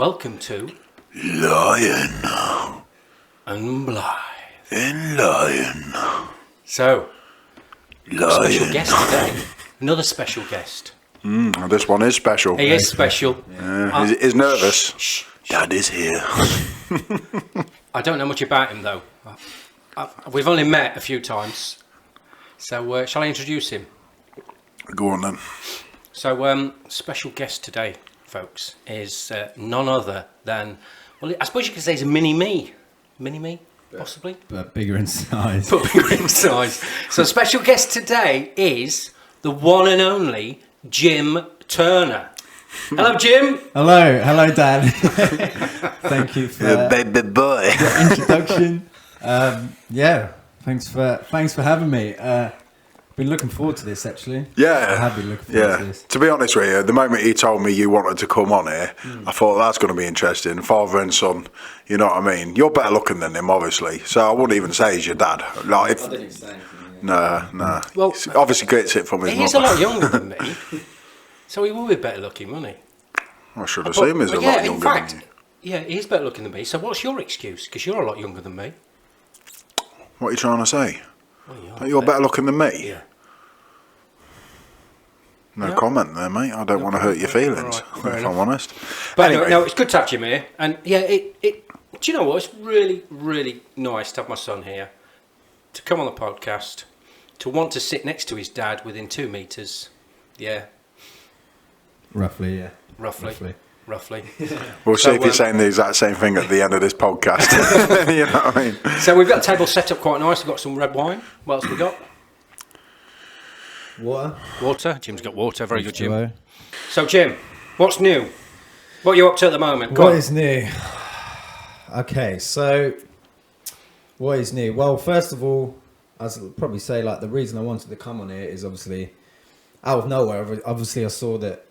Welcome to Lion and Blithe. and Lion. So, special Lion. guest today. Another special guest. This one is special. He is special. He's nervous. Shh. Dad is here. I don't know much about him though. We've only met a few times. So, shall I introduce him? Go on then. So, special guest today, folks, is none other than, well, I suppose you could say he's a mini-me. Mini-me, possibly? But bigger in size. But bigger in size. So, special guest today is the one and only Jim Turner. Hello, Jim. Hello, Dad. Thank you for The baby boy. the introduction. Thanks for having me. Been looking forward to this actually. Yeah. I have been looking forward to this. To be honest with you, the moment you told me you wanted to come on here, I thought that's going to be interesting. Father and son, you know what I mean? You're better looking than him, obviously. So I wouldn't even say he's your dad. Like, if, didn't say anything. nah. Well, He obviously gets it from his He is a mother. lot younger than me. So he will be better looking, won't he? I should have seen him as a But lot in younger fact, than you. yeah, he's better looking than me. So what's your excuse? Because you're a lot younger than me. What are you trying to say? Well, you are That you're better looking than me? Yeah. No Yeah. comment there, mate. I don't want to hurt your feelings, All right, fair if enough. I'm honest. But Anyway. no, it's good to have Jim here. And yeah, do you know what? It's really, really nice to have my son here, to come on the podcast, to want to sit next to his dad within 2 meters. Yeah, Roughly, yeah. roughly. We'll So, see if you're saying the exact same thing at the end of this podcast. You know what I mean? So we've got the table set up quite nice. We've got some red wine. What else we got? Water. Jim's got water. Very good, Jim. Hello. So, Jim, what's new? What are you up to at the moment? Go What on. is new? Okay, so what is new? Well, first of all, I'll probably say like the reason I wanted to come on here is obviously out of nowhere. Obviously, I saw that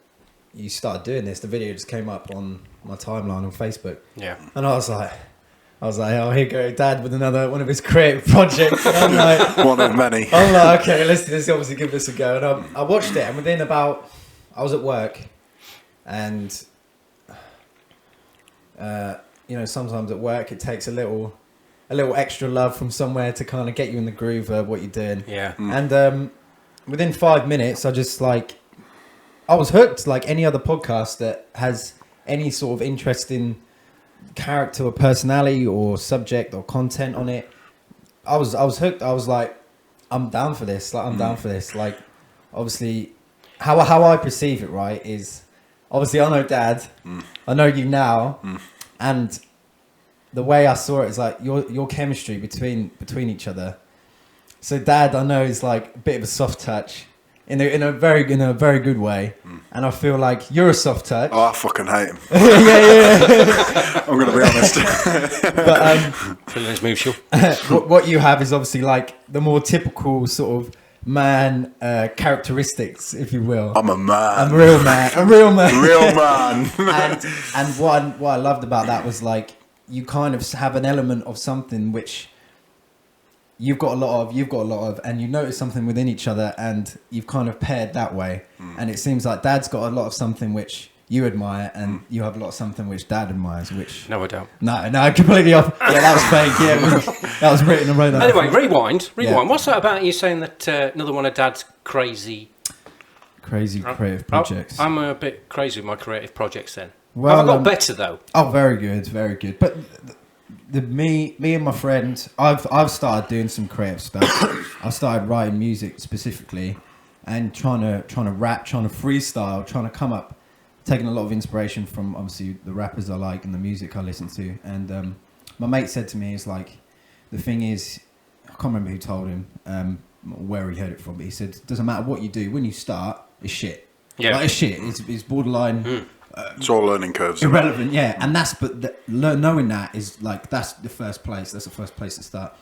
you started doing this. The video just came up on my timeline on Facebook. Yeah. And I was like, oh, here you go, Dad, with another one of his creative projects. And I'm like, One of many. okay, let's obviously give this a go. And I watched it, and within about, I was at work, and sometimes at work it takes a little extra love from somewhere to kind of get you in the groove of what you're doing. Yeah. And within 5 minutes, I was hooked. Like any other podcast that has any sort of interesting character or personality or subject or content on it, I was hooked. I was like, I'm down for this. Like, obviously, how I perceive it, right, is obviously I know Dad, I know you now, and the way I saw it is like your chemistry between each other. So Dad, I know, is like a bit of a soft touch. In a very good way, and I feel like you're a soft touch. Oh, I fucking hate him. yeah. I'm going to be honest. But Feelings mutual. what you have is obviously like the more typical sort of man characteristics, if you will. I'm a man. I'm a real man. Real man. and what I loved about that was like you kind of have an element of something which you've got a lot of, and you notice something within each other, and you've kind of paired that way. And it seems like Dad's got a lot of something which you admire, and you have a lot of something which Dad admires. Which No, I don't. no, completely off. Yeah, that was fake. Yeah, that was written and wrote that. Anyway, rewind. Yeah. What's that about you saying that another one of Dad's crazy creative projects. I'm a bit crazy with my creative projects then. Well, Have I got better though? Oh, very good. But me and my friend, I've started doing some creative stuff. I started writing music specifically, and trying to rap, trying to freestyle, trying to come up, taking a lot of inspiration from obviously the rappers I like and the music I listen to. And my mate said to me, "It's like the thing is, I can't remember who told him, where he heard it from, but he said, it doesn't matter what you do, when you start, it's shit. Yeah. Like, it's shit. It's borderline." It's all learning curves. Isn't it? Irrelevant, yeah, and knowing that is like that's the first place. That's the first place to start.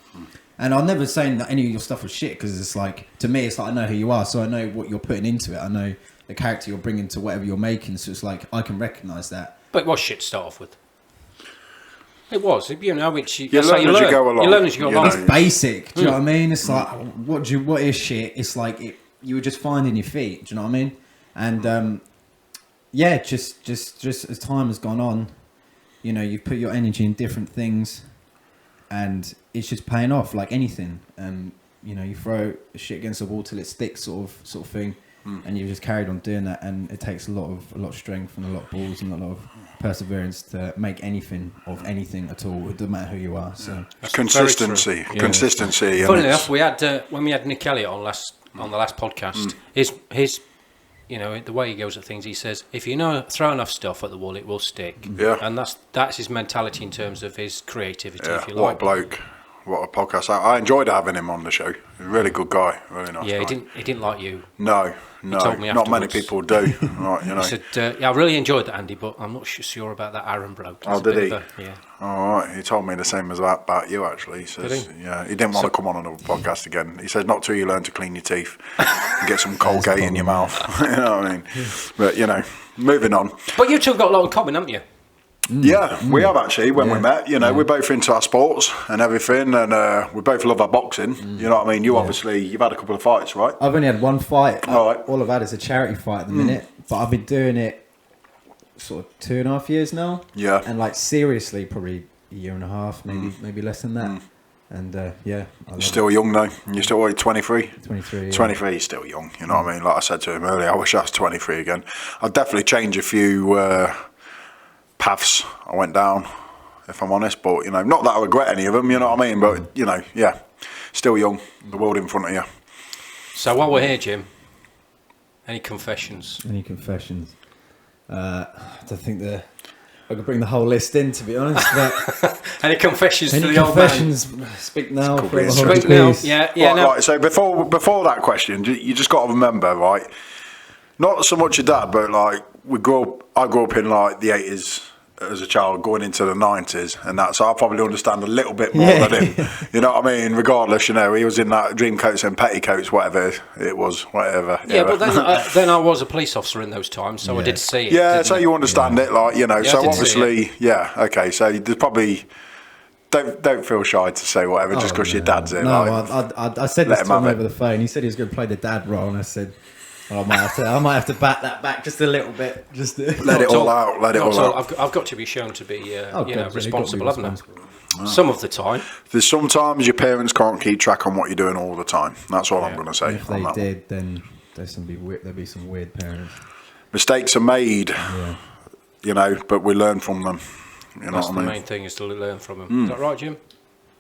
And I'm never saying that any of your stuff was shit, because it's like, to me, it's like I know who you are, so I know what you're putting into it. I know the character you're bringing to whatever you're making, so it's like I can recognise that. But it was shit to start off with. It was, you know, which You learn as you go along. You learn as you go You along. know. It's basic. Do you know what I mean? It's like what is shit? It's like you were just finding your feet. Do you know what I mean? And yeah, just as time has gone on, you know, you've put your energy in different things, and it's just paying off like anything. And you know, you throw shit against the wall till it sticks, sort of thing. And you've just carried on doing that, and it takes a lot of strength and a lot of balls and a lot of perseverance to make anything of anything at all. It doesn't matter who you are. So consistency. Funny enough, we had when we had Nick Elliott on the last podcast. His you know, the way he goes at things, he says, if you know throw enough stuff at the wall, it will stick. Yeah, and that's his mentality in terms of his creativity. Yeah, if you what like. a bloke. What a podcast. I enjoyed having him on the show. He's a really good guy. Really nice Yeah, guy. he didn't like you. No. told me Not many afterwards. people do. Right, you know. He said, yeah, I really enjoyed that, Andy, but I'm not sure about that Aaron bloke. Oh, It's a did bit he? of a- yeah. All right. He told me the same as that about you, actually. He says, Did yeah, he didn't want to come on another podcast again. He said, not till you learn to clean your teeth and get some Colgate in your mouth. You know what I mean? But, you know, moving on. But you two have got a lot in common, haven't you? Yeah, we have actually. When we met, you know, we're both into our sports and everything, and we both love our boxing. You know what I mean? You obviously, you've had a couple of fights, right? I've only had one fight. All right. All I've had is a charity fight at the minute, but I've been doing it sort of 2.5 years now. Yeah. And like seriously, probably a year and a half, maybe less than that. And yeah, I You're love still young though. You're still only 23. it. 23. Yeah. 23 is still young. You know what I mean? Like I said to him earlier, I wish I was 23 again. I'd definitely change a few paths I went down, if I'm honest. But you know, not that I regret any of them. You know what I mean? But you know, yeah, still young. The world in front of you. So while we're here, Jim, any confessions? Any confessions? I don't think I could bring the whole list in, to be honest. But Any confessions to any the old man? confessions? Speak now. Could For be the interesting. whole Speak now. piece. Yeah, Right, no. right, so before that question, you just got to remember, right? Not so much your dad, but like I grew up in like the 80s as a child, going into the 90s, and that. So I probably understand a little bit more Yeah. than him. You know what I mean? Regardless, you know, he was in that dream coats and petticoats, whatever it was, whatever. Yeah, but then I was a police officer in those times, so I Yeah. did see it. Yeah, didn't so I? you understand it, like, you know. Yeah, I So did see obviously, yeah, okay. So there's probably don't feel shy to say whatever just because your dad's here. No, like, I said let this him to him have over it. the phone. He said he was going to play the dad role, and I said, oh, I might have to bat that back just a little bit. Just let it all out. Let it Not all at all. out. I've got to be shown to be, Oh, you God, know, yeah, responsible, you've got to be haven't I? Some of the time. There's sometimes your parents can't keep track on what you're doing all the time. That's all I'm going to say. If on they that one. did, then there'd be some weird parents. Mistakes are made, Yeah. you know, but we learn from them. You know That's what the I mean? main thing, is to learn from him. Is that right, Jim?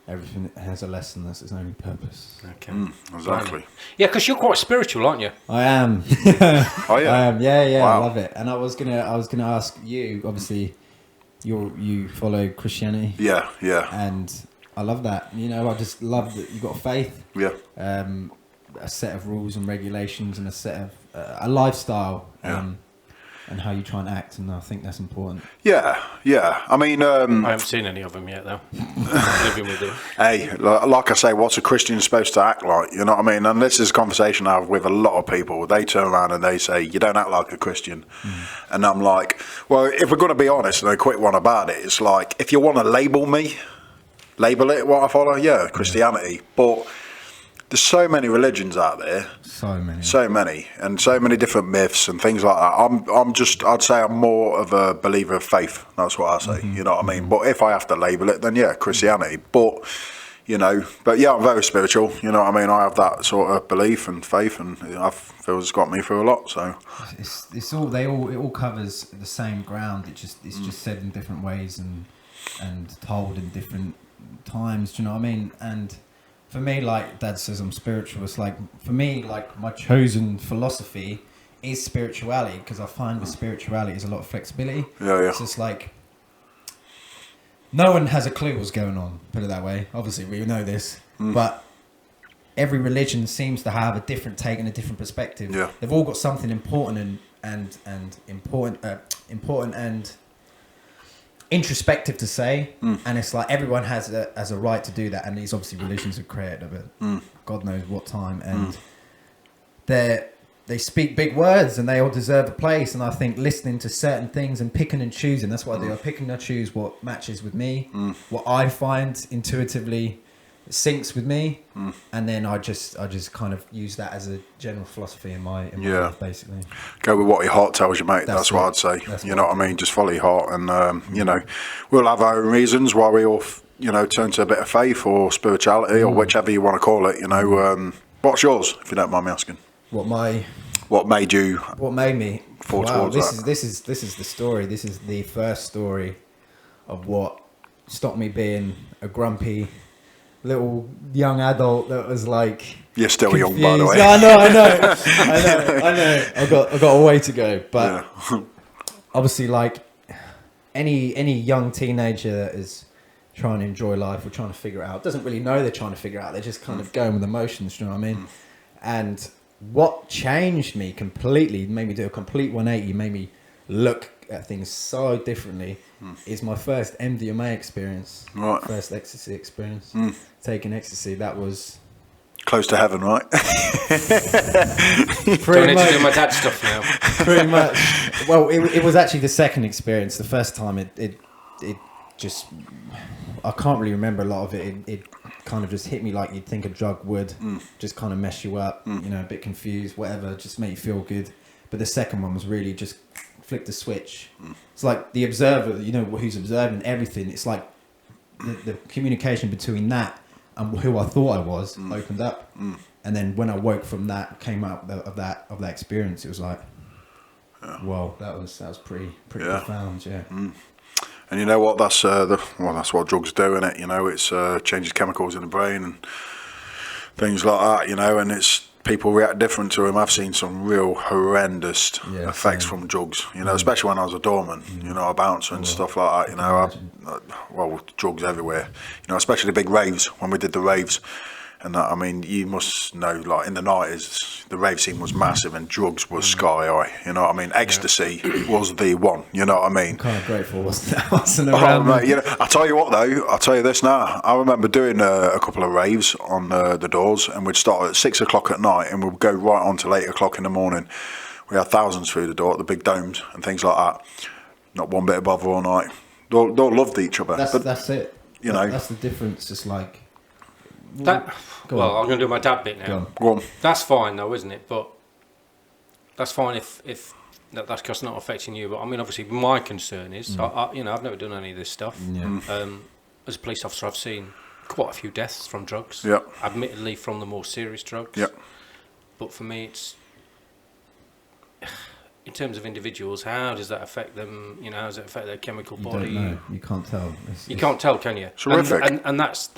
Everything has a lesson. That's its only purpose. Okay. Exactly. Yeah, because you're quite spiritual, aren't you? I am. Oh yeah. I am. Yeah. Wow. I love it. And I was gonna ask you. Obviously, you follow Christianity, Yeah. Yeah. and I love that. You know, I just love that you got faith. Yeah. A set of rules and regulations, and a set of a lifestyle, and how you try and act. And I think that's important. Yeah. Yeah. I mean, I haven't seen any of them yet, though. I'm living with you. hey, like I say, what's a Christian supposed to act like? You know what I mean? And this is a conversation I have with a lot of people. They turn around and they say, you don't act like a Christian. And I'm like, well, if we're going to be honest and a quick one about it, it's like, if you want to label me, label it what I follow, yeah, Christianity. But there's so many religions out there. So many. So many, and so many different myths and things like that. I'd say I'm more of a believer of faith. That's what I say. You know what I mean? But if I have to label it, then yeah, Christianity. But, you know, yeah, I'm very spiritual. You know what I mean? I have that sort of belief and faith, and I feel it's got me through a lot. So It's all it all covers the same ground. It's just said in different ways and told in different times. Do you know what I mean? And for me, like Dad says, I'm spiritual. It's like, for me, like my chosen philosophy is spirituality, because I find with spirituality is a lot of flexibility. Yeah. So it's like no one has a clue what's going on. Put it that way. Obviously, we know this, but every religion seems to have a different take and a different perspective. Yeah. They've all got something important and important and introspective to say, and it's like everyone has a right to do that, and these obviously religions are created of it God knows what time, and they speak big words and they all deserve a place. And I think listening to certain things and picking and choosing, that's what I do. I pick and I choose what matches with me, what I find intuitively syncs with me, and then I just kind of use that as a general philosophy in my life, basically. Go with what your heart tells you, mate. That's what I'd say. You know what I mean? Just follow your heart, and you know, we'll have our own reasons why we all, you know, turn to a bit of faith or spirituality or whichever you want to call it. You know, what's yours, if you don't mind me asking? What made me fall towards that? This is the story. This is the first story of what stopped me being a grumpy little young adult that was like, you're still confused. young, by the way. Yeah, I know. I've got a way to go, but obviously, like any young teenager that is trying to enjoy life or trying to figure it out, doesn't really know they're trying to figure it out. They're just kind of going with emotions. You know what I mean? And what changed me completely, made me do a complete 180, made me look at things so differently, is my first MDMA experience, first ecstasy experience. Taking ecstasy, that was close to heaven, right? Don't need to do my dad's stuff now. Pretty much. Well, it was actually the second experience. The first time, it just, I can't really remember a lot of it. It kind of just hit me like you'd think a drug would, just kind of mess you up, you know, a bit confused, whatever, just make you feel good. But the second one was really just flick the switch. It's like the observer, you know, who's observing everything. It's like the communication between that and who I thought I was opened up. And then when I woke from that, came out of that experience, it was like, whoa, that was pretty profound, yeah. And you know what? That's that's what drugs do, innit? You know, it's changes chemicals in the brain and things like that. You know, and it's people react different to them. I've seen some real horrendous effects from drugs. You know, especially when I was a doorman. You know, a bouncer and stuff like that. You know, drugs everywhere. You know, especially the big raves when we did the raves. And I mean, you must know, like in the 90s, the rave scene was massive and drugs was sky high. You know what I mean? Ecstasy was the one. You know what I mean? I'm kind of grateful wasn't around. Mate, you know, I tell you what though, I'll tell you this now. I remember doing a couple of raves on the doors, and we'd start at 6 o'clock at night and we'd go right on till 8 o'clock in the morning. We had thousands through the door at the big domes and things like that. Not one bit of bother all night. They all loved each other. That's it. You know, that's the difference. It's like that. Well, I'm going to do my dad bit now. Go on. That's fine though, isn't it? But that's fine if that's just not affecting you. But I mean, obviously, my concern is, you know, I've never done any of this stuff. As a police officer, I've seen quite a few deaths from drugs. Yeah. Admittedly, from the more serious drugs. Yeah. But for me, it's in terms of individuals. How does that affect them? You know, how does it affect their chemical body? You don't know. You can't tell. You can't tell, can you? It's horrific. And that's.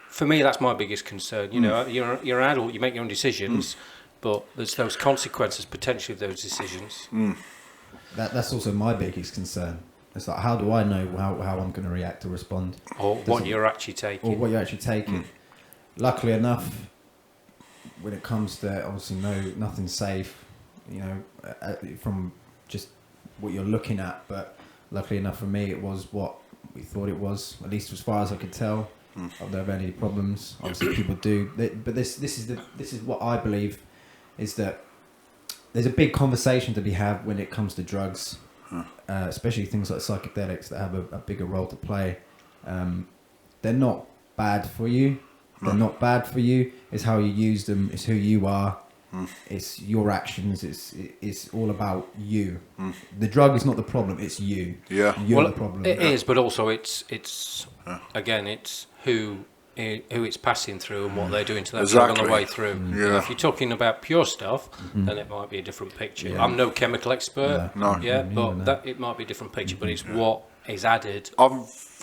For me, that's my biggest concern. You know, you're an adult, you make your own decisions, but there's those consequences potentially of those decisions. That's also my biggest concern. It's like, how do I know how I'm going to react or respond? Or what you're actually taking. Luckily enough, when it comes to, obviously, nothing safe, you know, from just what you're looking at, but luckily enough for me, it was what we thought it was, at least as far as I could tell. I've never had any problems. Obviously, people do, but this is what I believe is that there's a big conversation to be had when it comes to drugs, especially things like psychedelics that have a bigger role to play. They're not bad for you. They're not bad for you. It's how you use them. It's who you are. It's your actions. It's all about you. The drug is not the problem. It's you. Yeah. You're the problem. It is, but also it's again, it's who it's passing through and what they're doing to that drug on the way through. Yeah. If you're talking about pure stuff, then it might be a different picture. Yeah. I'm no chemical expert, but it might be a different picture. But it's what is added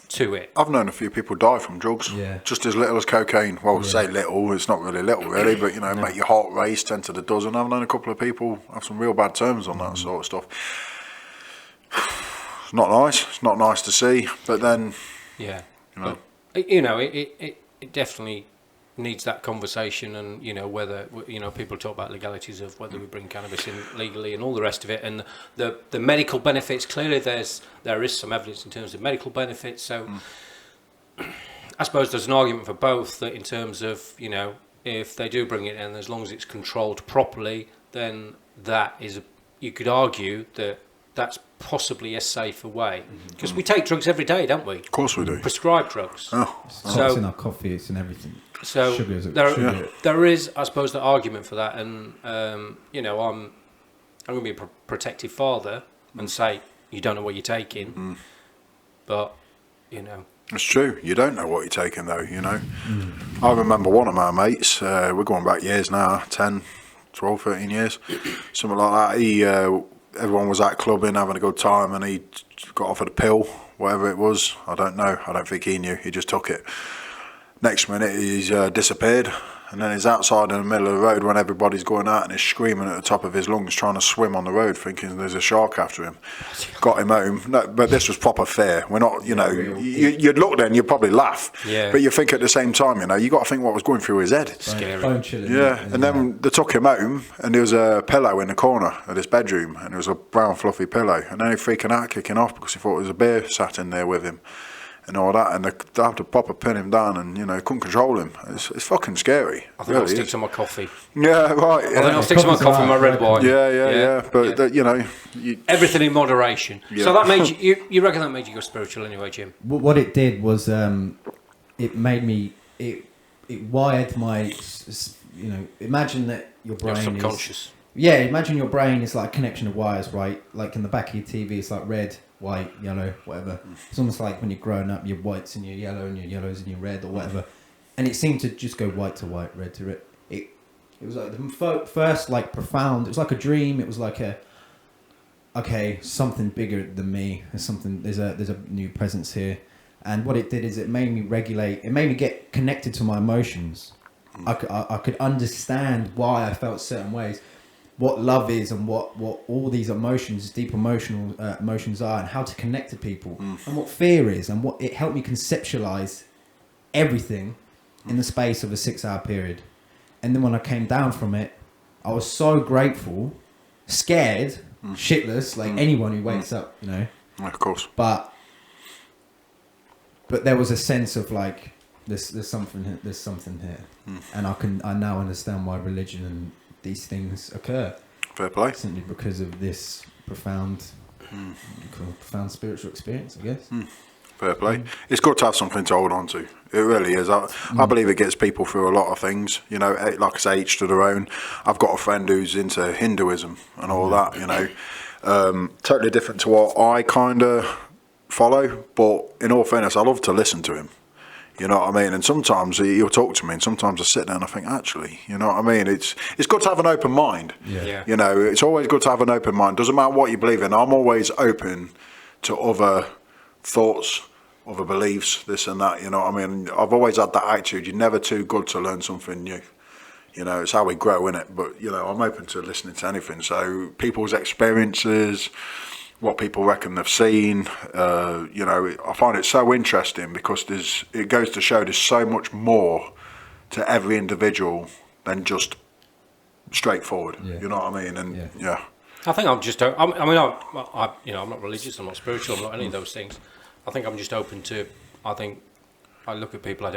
to it. I've known a few people die from drugs, just as little as cocaine. Well, say little, it's not really little, really, but you know, make your heart race 10 to the dozen. I've known a couple of people have some real bad terms on that sort of stuff. It's not nice. It's not nice to see, but then, you know, it definitely needs that conversation, and you know, whether, you know, people talk about legalities of whether we bring cannabis in legally and all the rest of it, and the medical benefits. Clearly there is some evidence in terms of medical benefits, so I suppose there's an argument for both, that in terms of, you know, if they do bring it in, as long as it's controlled properly, then that is you could argue that that's possibly a safer way. Because we take drugs every day, don't we? Of course we do. Prescribed drugs. Oh, It's in our coffee, it's in everything. So Sugar there is, I suppose, the argument for that. And, you know, I'm going to be a protective father and say, you don't know what you're taking. But, you know. it's true. You don't know what you're taking, though, you know. I remember one of my mates, we're going back years now, 10, 12, 13 years, something like that. He, everyone was out clubbing, having a good time, and he got offered a pill, whatever it was. I don't know. I don't think he knew. He just took it. Next minute, he's disappeared. And then he's outside in the middle of the road when everybody's going out and he's screaming at the top of his lungs trying to swim on the road thinking there's a shark after him. Got him home. No, but this was proper fear. We're not, you know, you'd look then, you'd probably laugh. Yeah. But you think at the same time, you know, you got to think what was going through his head. Scary. Bone chilling. Yeah, and then they took him home and there was a pillow in the corner of his bedroom and it was a brown fluffy pillow. And then he freaking out, kicking off because he thought there was a bear sat in there with him. And all that, and they have to proper pin him down, and you know, couldn't control him. It's fucking scary. I think I'll stick to my coffee. Yeah, right. Yeah. I think I'll stick to my coffee and my red wine. Yeah. But you know, everything in moderation. Yeah. So that made you reckon that made you go spiritual anyway, Jim? What it did was it made me it wired my, you know, imagine that your brain Your subconscious. Imagine your brain is like a connection of wires, right? Like in the back of your TV, it's like red, white, yellow, whatever. It's almost like when you're growing up, your whites and your yellow and your yellows and your red or whatever. And it seemed to just go white to white, red to red. It was like the first like profound. It was like a dream. It was like something bigger than me. There's a new presence here. And what it did is it made me regulate. It made me get connected to my emotions. I could understand why I felt certain ways. What love is and what all these emotions, deep emotional emotions are, and how to connect to people, and what fear is, and what it helped me conceptualize everything in the space of a 6-hour period. And then when I came down from it, I was so grateful, scared, shitless, like anyone who wakes up, you know. of course. But there was a sense of like there's something here, and I now understand why religion and these things occur. Fair play. Simply because of this profound spiritual experience, I guess. Fair play. It's good to have something to hold on to. It really is. I believe it gets people through a lot of things. You know, like I say, each to their own. I've got a friend who's into Hinduism and all that, you know. Totally different to what I kind of follow. But in all fairness, I love to listen to him. You know what I mean? And sometimes he'll talk to me and sometimes I sit there and I think, actually, you know what I mean? It's good to have an open mind. Yeah. You know, it's always good to have an open mind. Doesn't matter what you believe in. I'm always open to other thoughts, other beliefs, this and that. You know what I mean? I've always had that attitude. You're never too good to learn something new. You know, it's how we grow, innit? But, you know, I'm open to listening to anything. So people's experiences, what people reckon they've seen, you know, I find it so interesting because it goes to show there's so much more to every individual than just straightforward. You know what I mean? And yeah. I think I'm just. I'm not religious. I'm not spiritual. I'm not any of those things. I think I'm just open to. I think I look at people.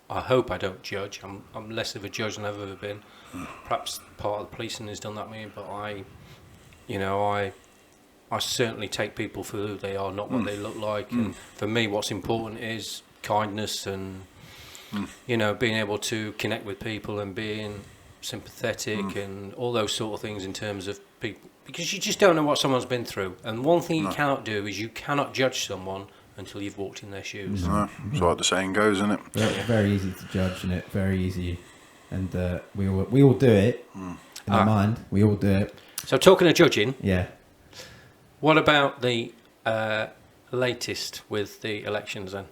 I hope I don't judge. I'm less of a judge than I've ever been. Perhaps part of the policing has done that to me, but I certainly take people for who they are, not what they look like. And for me, what's important is kindness and, you know, being able to connect with people and being sympathetic and all those sort of things in terms of people. Because you just don't know what someone's been through. And one thing you cannot do is you cannot judge someone until you've walked in their shoes. That's what the saying goes, isn't it? Very easy to judge, isn't it? Very easy. And we all do it in our mind. We all do it. So talking of judging. Yeah. What about the latest with the elections then?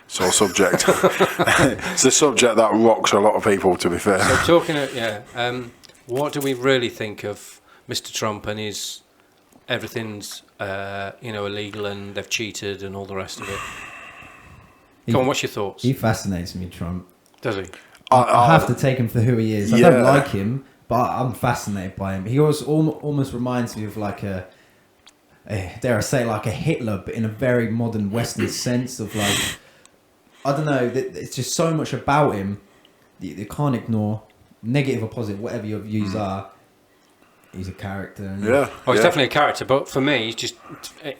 It's all subject. It's a subject that rocks a lot of people, to be fair. So talking of, what do we really think of Mr. Trump and his everything's illegal and they've cheated and all the rest of it? Come on, what's your thoughts? He fascinates me, Trump. Does he? I have to take him for who he is. I don't like him, but I'm fascinated by him. He almost reminds me of like a dare I say, like a Hitler, but in a very modern Western sense of like, I don't know, it's just so much about him that you can't ignore, negative or positive, whatever your views are. he's a character. And Yeah. Oh, he's definitely a character, but for me,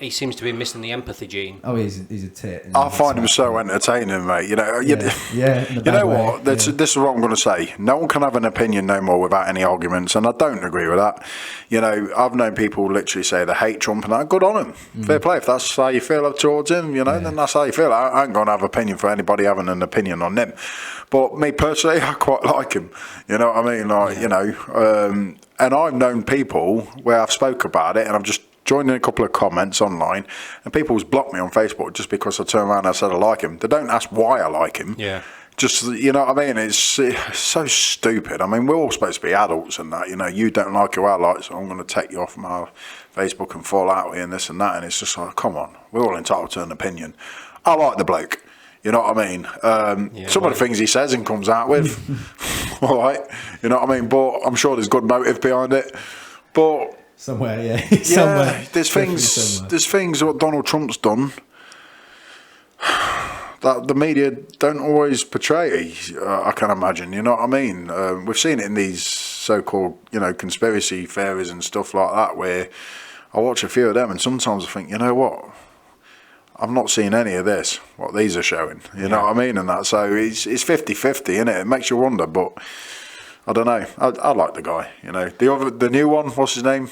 he seems to be missing the empathy gene. Oh, he's a tit. I find him so entertaining, mate. You know, Yeah, in a you bad know way. what? This is what I'm going to say. No one can have an opinion no more without any arguments, and I don't agree with that. You know, I've known people literally say they hate Trump, and that. Good on them. Fair play. If that's how you feel towards him, you know, then that's how you feel. I ain't going to have opinion for anybody having an opinion on them. But me personally, I quite like him. You know what I mean? Like, you know, and I've known people where I've spoke about it, and I've just joined in a couple of comments online, and people's blocked me on Facebook just because I turned around and I said I like him. They don't ask why I like him. Yeah. Just, you know what I mean? It's so stupid. I mean, we're all supposed to be adults and that, you know, you don't like who I like, so I'm going to take you off my Facebook and fall out here and this and that. And it's just like, come on, we're all entitled to an opinion. I like the bloke. You know what I mean? Some of the things he says and comes out with, all right. You know what I mean? But I'm sure there's good motive behind it. But somewhere, yeah. yeah, there's things what Donald Trump's done that the media don't always portray. I can imagine. You know what I mean? We've seen it in these so-called, you know, conspiracy theories and stuff like that. Where I watch a few of them, and sometimes I think, you know what? I've not seen any of this, what these are showing. You know what I mean? And that, so it's 50-50, isn't it? It makes you wonder, but I don't know. I like the guy, you know. The new one, what's his name?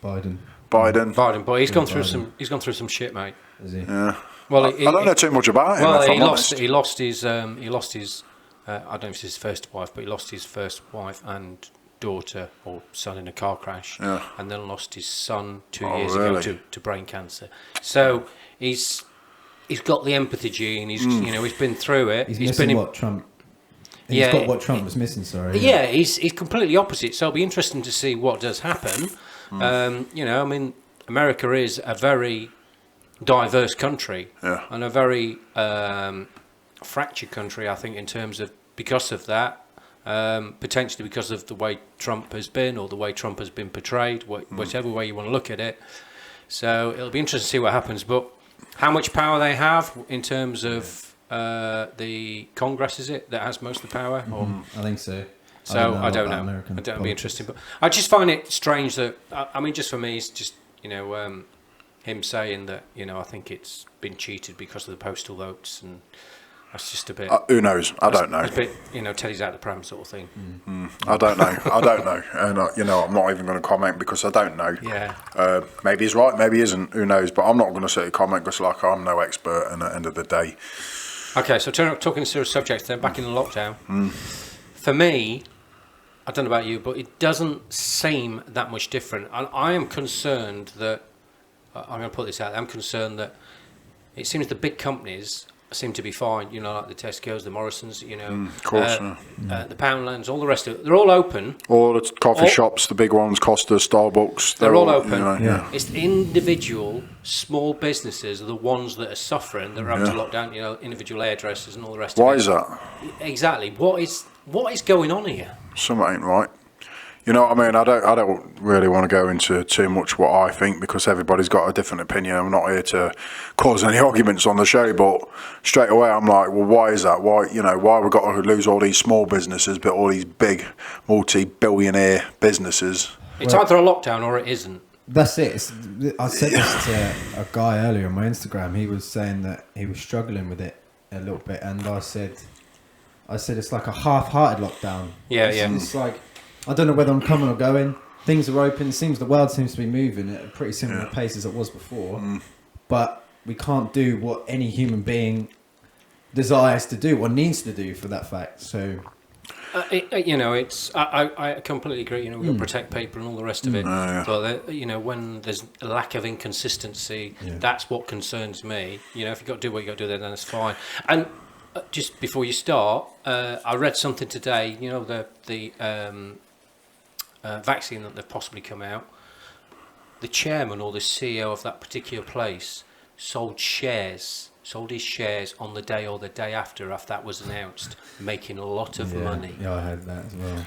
Biden, but he's gone through some shit, mate. is he? Yeah. Well, I don't know too much about him. Well, if I'm he honest. lost his I don't know if it's his first wife, but he lost his first wife and daughter or son in a car crash, and then lost his son 2 years ago to brain cancer. So he's got the empathy gene. He's you know, he's been through it. He's missing what Trump. He's got what Trump was missing. Sorry. Yeah, he's completely opposite. So it'll be interesting to see what does happen. You know, I mean, America is a very diverse country and a very fractured country, I think, in terms of because of that. Potentially because of the way Trump has been or the way Trump has been portrayed, whichever way you want to look at it. So it'll be interesting to see what happens. But how much power they have in terms of the Congress, is it, that has most of the power? Or? I think so. So I don't know. It'll be interesting. But I just find it strange that, I mean, just for me, it's just, you know, him saying that, you know, I think it's been cheated because of the postal votes, and that's just a bit. Who knows? I don't know. It's a bit, you know, Teddy's out the pram sort of thing. I don't know. And you know, I'm not even going to comment because I don't know. Yeah. Maybe he's right, maybe he isn't. Who knows? But I'm not going to say a comment because, like, I'm no expert. And at the end of the day. Okay, so talking serious subjects. Then back in the lockdown. For me, I don't know about you, but it doesn't seem that much different. I am concerned that I'm going to put this out. I'm concerned that it seems the big companies seem to be fine, you know, like the Tesco's, the Morrisons, you know, of course, the Poundlands, all the rest of it. They're all open. All the coffee shops, the big ones, Costa, Starbucks. They're all open. You know, It's the individual small businesses are the ones that are suffering. That are having to lock down, you know, individual hairdressers and all the rest of it. Why is that? Exactly. What is going on here? Something ain't right. You know what I mean? I don't really want to go into too much what I think because everybody's got a different opinion. I'm not here to cause any arguments on the show, but straight away I'm like, well, why is that? Why we got to lose all these small businesses, but all these big multi-billionaire businesses? It's either a lockdown or it isn't. That's it. I said this to a guy earlier on my Instagram. He was saying that he was struggling with it a little bit, and I said it's like a half-hearted lockdown. It's like, I don't know whether I'm coming or going. Things are open. It seems the world seems to be moving at a pretty similar pace as it was before. But we can't do what any human being desires to do or needs to do for that fact. So, you know, it's I completely agree. You know, we've got to protect people and all the rest of it. But you know, when there's a lack of inconsistency, that's what concerns me. You know, if you've got to do what you got to do, then that's fine. And just before you start, I read something today. You know, the vaccine that they've possibly come out, the chairman or the CEO of that particular place sold his shares on the day or the day after that was announced, making a lot of money. Yeah, I heard that as well.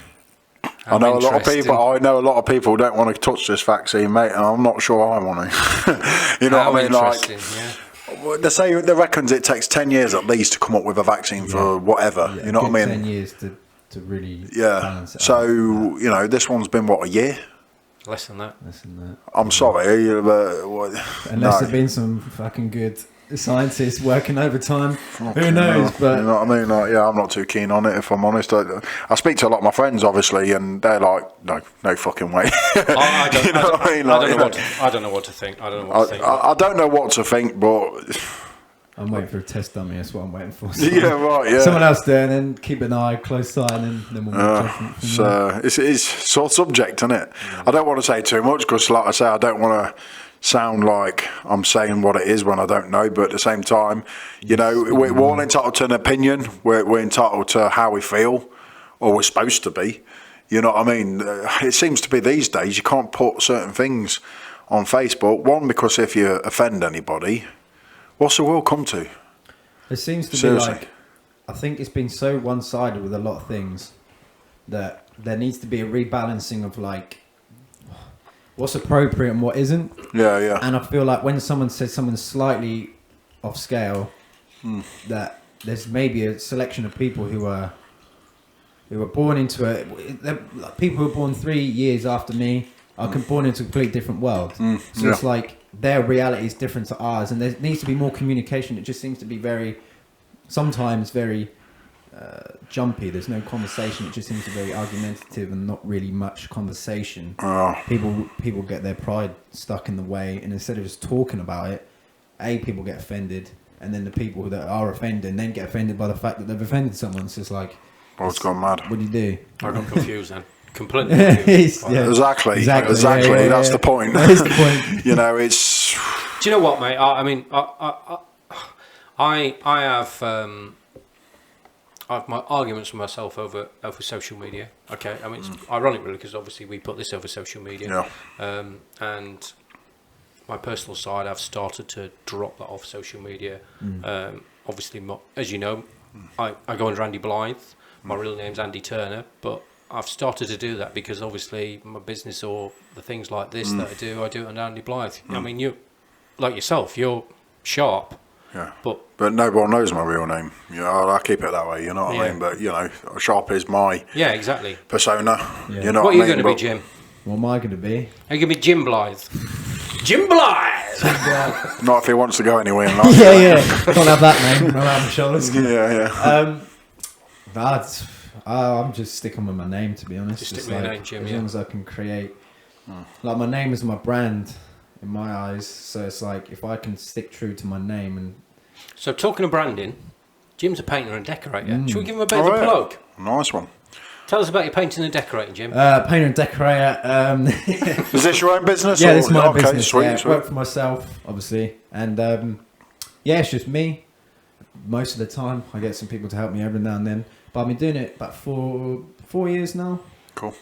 I know a lot of people don't want to touch this vaccine, mate, and I'm not sure I want to. You know what I mean? Like, they reckons it takes 10 years at least to come up with a vaccine for whatever. You know what I mean? 10 years to really balance it so out. you know, this one's been what, a year? Less than that. Less than that. I'm sorry, but Unless there've been some fucking good scientists working overtime. Who knows? But you know what I mean? Like, yeah, I'm not too keen on it, if I'm honest. I speak to a lot of my friends, obviously, and they're like, no fucking way. I don't, You know what I mean? I Like, don't know what to, I don't know what to think. I don't know what to think. I don't know what to think, but I'm waiting for a test dummy. That's what I'm waiting for. yeah, right, yeah. Someone else there, and then keep an eye, close eye, and then we'll make judgment from there. It's sore subject, isn't it? I don't want to say too much because, like I say, I don't want to sound like I'm saying what it is when I don't know. But at the same time, you know, we're all entitled to an opinion. We're entitled to how we feel, or we're supposed to be. You know what I mean? It seems to be these days you can't put certain things on Facebook. One, because if you offend anybody, what's the world come to? It seems to Seriously. be like, I think it's been so one-sided with a lot of things that there needs to be a rebalancing of like what's appropriate and what isn't. Yeah. And I feel like when someone says something slightly off scale, that there's maybe a selection of people who are born into like people who were born 3 years after me are born into a completely different world. So it's like their reality is different to ours, and there needs to be more communication. It just seems to be sometimes very jumpy. There's no conversation. It just seems to be very argumentative and not really much conversation. People get their pride stuck in the way, and instead of just talking about it, people get offended, and then the people that are offended then get offended by the fact that they've offended someone. So it's like, World's gone mad. what do you do? I got confused then. Completely confused. Yeah. Exactly. Yeah, That's the point. That is the point. You know, it's. Do you know what, mate? I mean, I have my arguments with myself over social media. Okay, I mean, it's ironic really because obviously we put this over social media. Yeah. And my personal side, I've started to drop that off social media. Obviously, as you know, I go under Andy Blythe. My real name's Andy Turner, but I've started to do that because obviously my business or the things like this that I do it under Andy Blythe. I mean, you, like yourself, you're sharp. Yeah. But no one knows my real name. You know, I keep it that way. You know what I mean? But you know, Sharp is my exactly persona. Yeah. You know what what are I you mean? going to be, Jim? What am I going to be? Are you going to be Jim Blythe? Jim Blythe! Not if he wants to go anywhere in life. yeah. Can't have that name around my shoulders. Yeah. I'm just sticking with my name, to be honest. Just It's stick with your like, name, Jim, as yeah. long as I can create, like my name is my brand in my eyes. So it's like if I can stick true to my name and So talking of branding, Jim's a painter and decorator. Should we give him a bit of a yeah. plug? Nice one. Tell us about your painting and decorating, Jim. painter and decorator. Is this your own business? Yeah, or? this is my Okay, business. Sweet, Yeah, sweet. work for myself, obviously, and it's just me. Most of the time, I get some people to help me every now and then. But I've been doing it about 4 years now. Cool.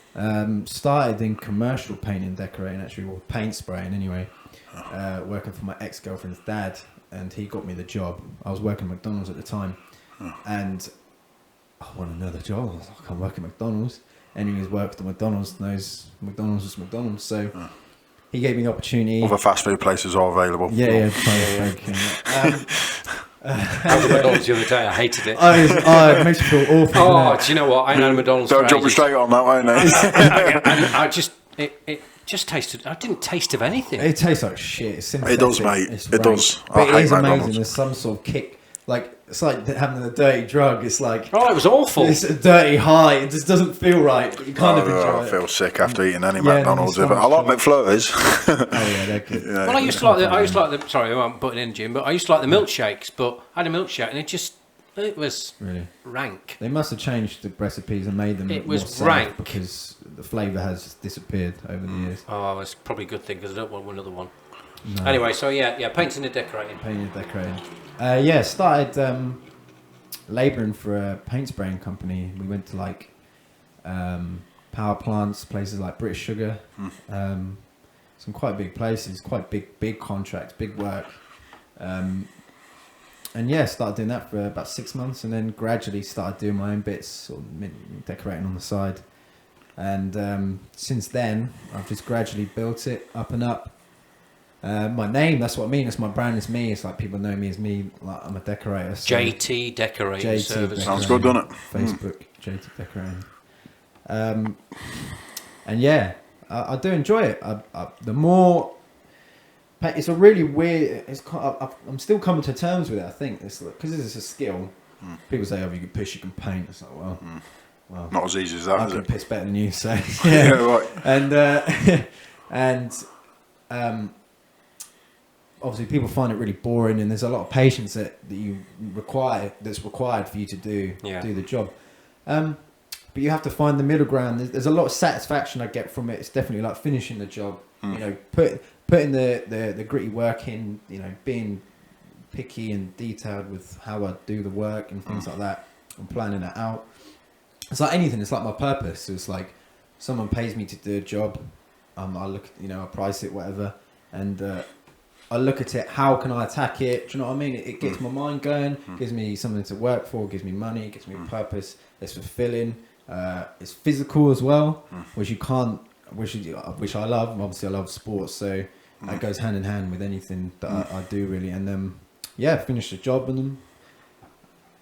Started in commercial painting and decorating, actually, or paint spraying anyway. Working for my ex-girlfriend's dad, and he got me the job. I was working at McDonald's at the time, and I want another job. I was like, I can't work at McDonald's. Anyone who's worked at McDonald's knows McDonald's is McDonald's. So he gave me the opportunity. Other fast food places are available. Yeah. I was at McDonald's the other day. I hated it. It makes me feel awful. Oh, doesn't do you know what? I ain't had a McDonald's Don't for jump me ages. straight on that way, no. And I just, it just tasted, I didn't taste of anything. it tastes like shit. It's synthetic. It does, mate. It's It rank. does. I But it hate is amazing. McDonald's. There's some sort of kick. Like, it's like having a dirty drug. It's like, Oh, it was awful. it's a dirty high. It just doesn't feel right. You kind of enjoy I it. feel sick after eating any Yeah, McDonald's. no, it's I like fine. McFlurries. Oh, yeah, they're good. Well, I used to like the, sorry, I'm putting in, Jim, but I used to like the milkshakes, but I had a milkshake and it was Really. rank. They must have changed the recipes and made them It more was safe rank. because the flavour has disappeared over the years. Oh, it's probably a good thing because I don't want another one. No. Anyway, so yeah, painting and decorating. Painted, decorating. Started labouring for a paint spraying company. We went to like power plants, places like British Sugar, some quite big places, quite big contracts, big work. Started doing that for about 6 months, and then gradually started doing my own bits, sort of decorating on the side. And since then, I've just gradually built it up and up. My name, that's what I mean. It's my brand. It's me. It's like people know me as me. Like I'm a decorator. So JT Decorating JT Service. Sounds good, doesn't it? Facebook, JT Decorating. And yeah, I do enjoy it. The more, it's a really weird. I'm still coming to terms with it. I think it's because this is a skill. People say, "Oh, you can push, you can paint." It's like, well, not as easy as that. I Is can it? piss better than you, so Yeah, right. And obviously people find it really boring, and there's a lot of patience that's required for you to do the job. But you have to find the middle ground. There's a lot of satisfaction I get from it. It's definitely like finishing the job. You know, putting the gritty work in. You know, being picky and detailed with how I do the work and things like that, and planning it out. It's like anything. It's like my purpose. So it's like someone pays me to do a job. I look, I price it, whatever, and I look at it. How can I attack it? Do you know what I mean? It gets my mind going. Gives me something to work for. Gives me money. Gives me a purpose. It's fulfilling. It's physical as well, which you can't. Which I love. Obviously, I love sports, so that goes hand in hand with anything that I do really. And finish the job, and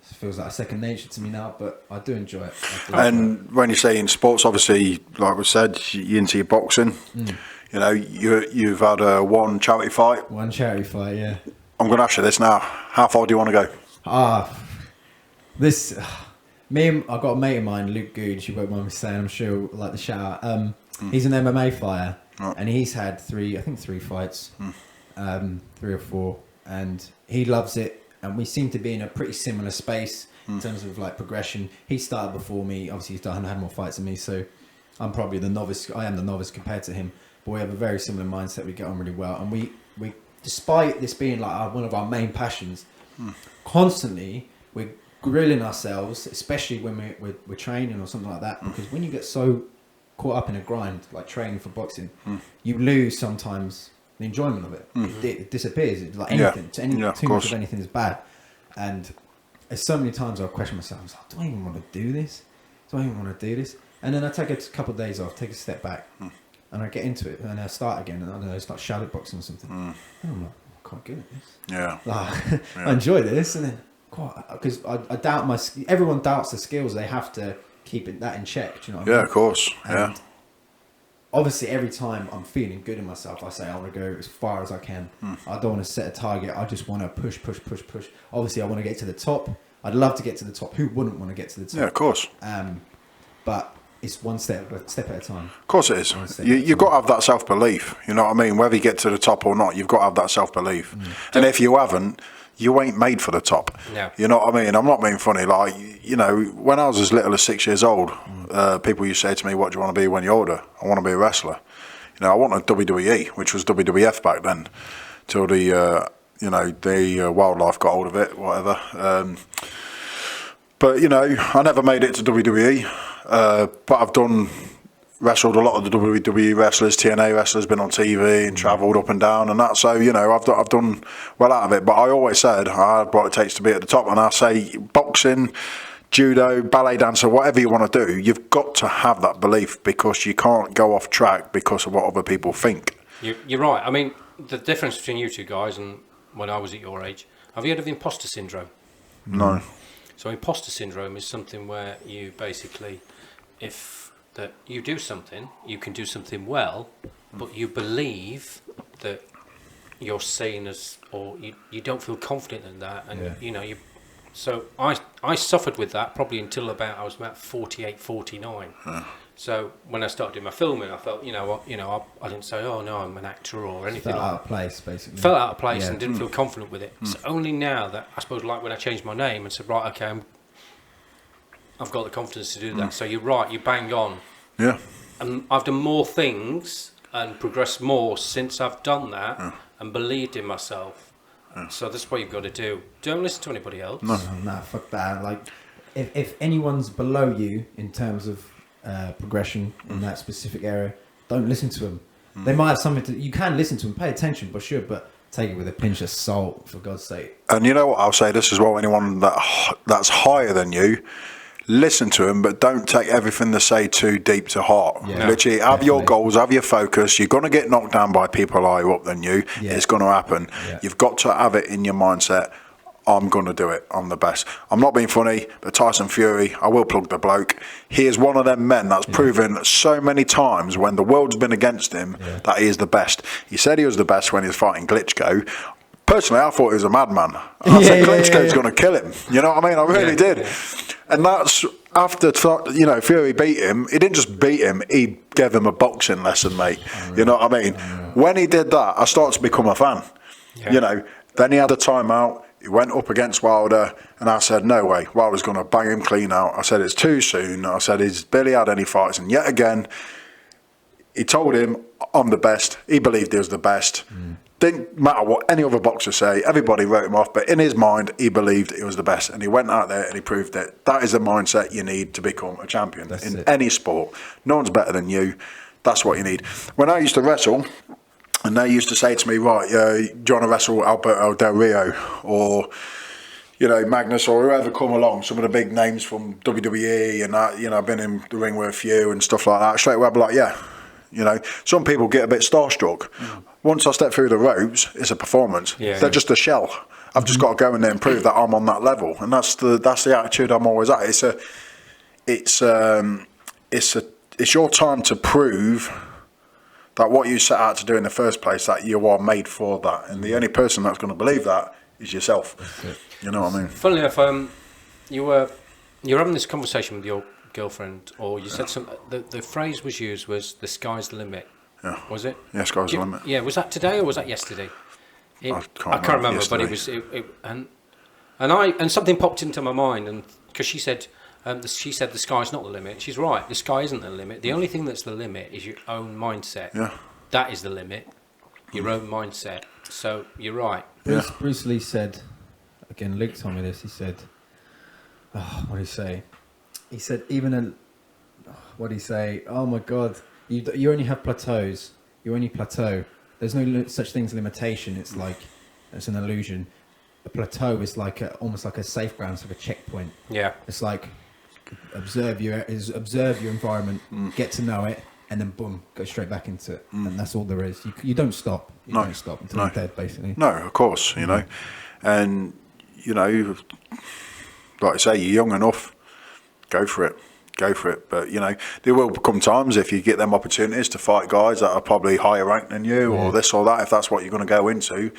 it feels like a second nature to me now. But I do enjoy it. When you say in sports, obviously, like we said, you're into your boxing. You know, you've had one charity fight. One charity fight, yeah. I'm going to ask you this now. How far do you want to go? I've got a mate of mine, Luke Googe, you won't mind me saying, I'm sure you'll like the shout out. He's an MMA fighter, and he's had three fights, 3 or 4, and he loves it. And we seem to be in a pretty similar space in terms of like progression. He started before me. Obviously, had more fights than me, so I'm probably the novice. I am the novice compared to him. But we have a very similar mindset. We get on really well, and we despite this being like one of our main passions, constantly we're grilling ourselves, especially when we're training or something like that. Because when you get so caught up in a grind, like training for boxing, you lose sometimes the enjoyment of it. It disappears. It's like anything. Too much of anything is bad. And there's so many times I've questioned myself. I was like, do I even want to do this? And then I take a couple of days off, take a step back, and I get into it, and I start again, and I don't know, start shadow boxing or something. And I'm like, I'm quite good at this. Yeah. I enjoy this, and then because I doubt everyone doubts the skills. They have to keep that in check. Do you know what I mean? Yeah, of course. And obviously, every time I'm feeling good in myself, I say I want to go as far as I can. I don't want to set a target. I just want to push. Obviously, I want to get to the top. I'd love to get to the top. Who wouldn't want to get to the top? Yeah, of course. But it's one step at a time. Of course it is. You've got to have that self-belief. You know what I mean? Whether you get to the top or not, you've got to have that self-belief. And if you haven't, you ain't made for the top. Yeah. You know what I mean? I'm not being funny. Like, when I was as little as 6 years old, people used to say to me, what do you want to be when you're older? I want to be a wrestler. I wanted WWE, which was WWF back then, till the wildlife got hold of it, whatever. But, I never made it to WWE. But I've wrestled a lot of the WWE wrestlers, TNA wrestlers, been on TV and travelled up and down and that. So, I've done well out of it. But I always said I had what it takes to be at the top. And I say boxing, judo, ballet dancer, whatever you want to do, you've got to have that belief, because you can't go off track because of what other people think. You're right. I mean, the difference between you two guys and when I was at your age, have you heard of imposter syndrome? No. So imposter syndrome is something where you basically, that you do something, you can do something well, but you believe that you're seen as, or you don't feel confident in that, and So I suffered with that probably until I was about 48, 49. So when I started doing my filming, I felt, I didn't say, oh no, I'm an actor or anything Felt like that. out of place, basically. Felt out of place and didn't feel confident with it. It's only now that, I suppose, like when I changed my name and said, right, okay, I've got the confidence to do that. So you're right, you bang on. Yeah. And I've done more things and progressed more since I've done that and believed in myself. So that's what you've got to do. Don't listen to anybody else. No, fuck that. Like, if anyone's below you in terms of progression in that specific area, don't listen to them. They might have something you can listen to them, pay attention, but take it with a pinch of salt, for God's sake. And you know what, I'll say this as well, anyone that's higher than you, listen to them, but don't take everything they say too deep to heart. Literally, have your goals, have your focus. You're going to get knocked down by people higher up than you. It's going to happen. You've got to have it in your mindset, I'm going to do it. I'm the best. I'm not being funny, but Tyson Fury, I will plug the bloke. He is one of them men that's proven so many times when the world's been against him that he is the best. He said he was the best when he was fighting Klitschko. Personally, I thought he was a madman. I said Klitschko's going to kill him. You know what I mean? I really did. Yeah. And that's after, Fury beat him. He didn't just beat him, he gave him a boxing lesson, mate. You know what I mean? When he did that, I started to become a fan. Yeah. Then he had a timeout. He went up against Wilder, and I said, no way, Wilder's going to bang him clean out. I said, it's too soon. I said, has Billy had any fights? And yet again, he told him, I'm the best. He believed he was the best. Didn't matter what any other boxer say. Everybody wrote him off, but in his mind, he believed he was the best. And he went out there and he proved it. That is the mindset you need to become a champion in any sport. No one's better than you. That's what you need. When I used to wrestle, and they used to say to me, right, do you want to wrestle Alberto Del Rio or, Magnus or whoever come along, some of the big names from WWE and that, I've been in the ring with a few and stuff like that. Straight away I'd be like, yeah. Some people get a bit starstruck. Once I step through the ropes, it's a performance. Yeah. They're just a shell. I've just got to go in there and prove that I'm on that level, and that's the attitude I'm always at. It's your time to prove that what you set out to do in the first place, that you are made for that, and the only person that's going to believe that is yourself. You know what I mean? Funnily enough, you were having this conversation with your girlfriend, or you said the phrase was used was the sky's the limit. Yeah. Was it? Yeah, sky's the limit. Yeah, was that today or was that yesterday? I can't remember, but it was and something popped into my mind, and because she said the sky's not the limit. She's right. The sky isn't the limit. The only thing that's the limit is your own mindset. Yeah. That is the limit. Your own mindset. So you're right. Bruce Lee said, again, Luke told me this. He said, what did he say? He said, what did he say? Oh my God, you only have plateaus. You only plateau. There's no such thing as limitation. It's like, it's an illusion. A plateau is like almost like a safe ground. It's like a checkpoint. Yeah. It's like observe your environment, get to know it, and then boom, go straight back into it. And that's all there is. You don't stop. You don't stop until you're dead, basically. No, of course, and like I say, you're young enough. Go for it. But there will come times if you get them opportunities to fight guys that are probably higher ranked than you, or this or that, if that's what you're going to go into.